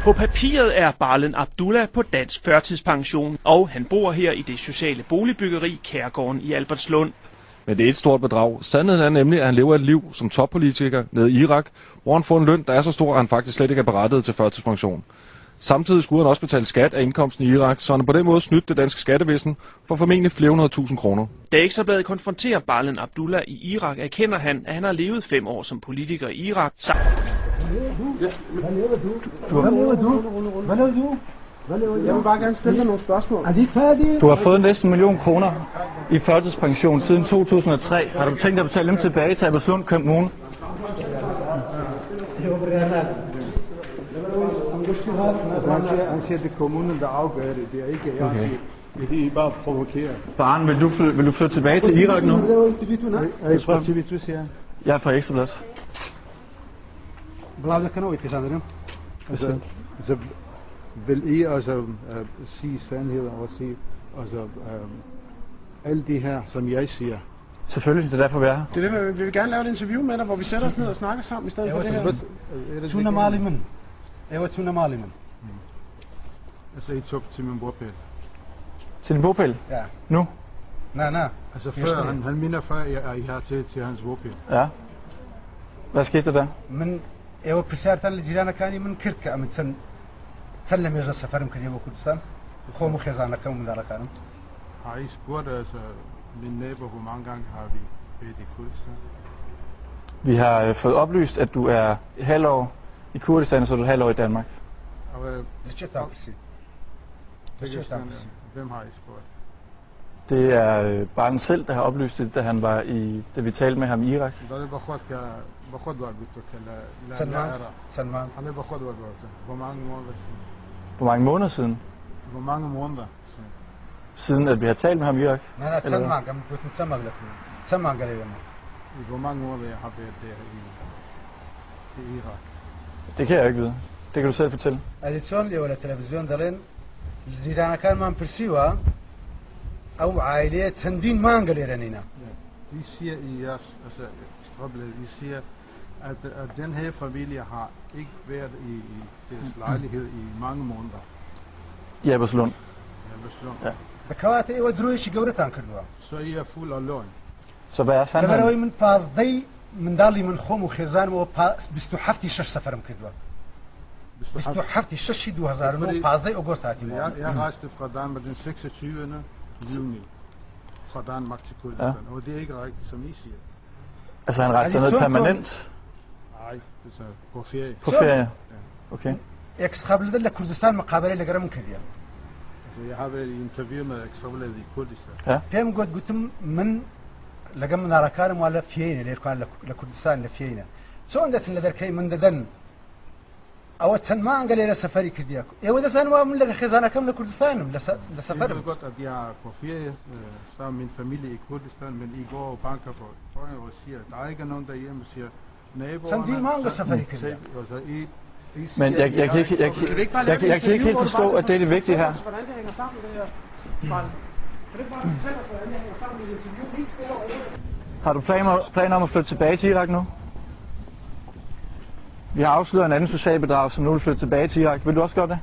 På papiret er Barlen Abdullah på dansk førtidspension, og han bor her i det sociale boligbyggeri Kærgården i Albertslund. Men det er et stort bedrag. Sandheden er nemlig, at han lever et liv som toppolitiker nede i Irak, hvor han får en løn, der er så stor, at han faktisk slet ikke er berettiget til førtidspension. Samtidig skulle han også betale skat af indkomsten i Irak, så han er på den måde snydt det danske skattevæsen for formentlig flere 100.000 kroner. Da Ekstra Bladet konfronterer Barlen Abdullah i Irak, erkender han, at han har levet 5 år som politiker i Irak. Jeg vil bare gerne stille dig nogle spørgsmål. Er de ikke færdige? Du har fået næsten 1 million kroner i førtidspension siden 2003. Har du tænkt dig at betale dem tilbage til Albertslund Kommune? Han siger, det er kommunen, der afgør det. Det er ikke jeg. Okay. Det er bare at provokere. Barn, vil du flytte tilbage til Irak nu? Er I fra TV2, siger jeg? Jeg er fra Ekstra Bladet. Altså, vil I også sige sandheder og sige alle de her, som jeg siger? Selvfølgelig, det er derfor vi er her. Det er det, vi vil gerne lave et interview med dig, hvor vi sætter os ned og snakker sammen i stedet for det her. Tuna malimen. Tuna malimen. Altså, I tog til min bopæl. Til din bopæl? Ja. Nu? Nej. Altså, før, han minder før, I har til hans bopæl. Ja. Hvad skete der? Men jeg var بسيارتان لجيراننا كاني من كرت كأمن تسلم يجلس سفرهم كل يوم كردستان خوم خزانة كم من ذلك كانوا. Har I spurgt altså min nabo, hvor mange gange har vi bedt i Kurdistan? Vi har fået oplyst, at du er halvår i Kurdistan, og så er du halvår i Danmark. Hvem har I spurgt? Det er Barlen selv, der har oplyst det, da vi talte med ham i Irak. Salman. Hvor mange måneder siden? Hvor mange måneder siden? Hvor mange måneder siden? Siden at vi har talt med ham i Irak? Nej, Salman, kan du ikke Salman lade Salman gør det. Hvor mange måneder har været der i Irak? Det kan jeg ikke vide. Det kan du selv fortælle. Er det sådan, eller television derinde? زيران كان man persiva أو عائلة تندين ما انقليرنينا. I siger i jeres, altså Ekstrabladet, I siger, at den her familie har ikke været i deres lejlighed i mange måneder. I Albertslund. Ja. بكوات إيه ودرويش جورتان كردوا. Så I er fuld af løgn. Så hvad er sandheden? لما روي من باز ضي من دارلي من خوم وخزان بستحفتي شش سفرم كردوا. بستحفتي شش 2009 باز ضي أغسطس هاتي. Jeg rejste fra Danmark den 26. juni fra Danmark til Kurdistan, og det er ikke rigtigt, som I siger. Altså han rejste ned permanent? Nej, det er på ferie. På ferie? Okay. Ekstrabladet eller Kurdistan مقابلة اللي قرم كرديا. Altså jeg har været i interview med Ekstrabladet i Kurdistan. Ja. فيهم قلتم من لقمنا ركارم ولا فيينا اللي كان لكردستان لفيينا. سو عندك اللي ذلك من ددن أو تسن ما أنقل إلى سفري كردياك. وده سن ما من لقى خزانة كم لكردستان لسفر. Jeg ved godt, at jeg er på ferie sammen med min familie i Kurdistan, men I går og banker på døren og siger, at der ikke er nogen derhjemme, og siger, naboerne... Sådan din mange safari kردیا. Men jeg kan ikke helt forstå, at det er det vigtige her. Hvordan det hænger sammen med det her? Kan du ikke bare fortælle os, hvordan det hænger sammen i interview? Helt stille og roligt. Har du planer om at flytte tilbage til Irak nu? Vi har afsløret en anden socialbedrag, som nu vil flytte tilbage til Irak. Vil du også gøre det?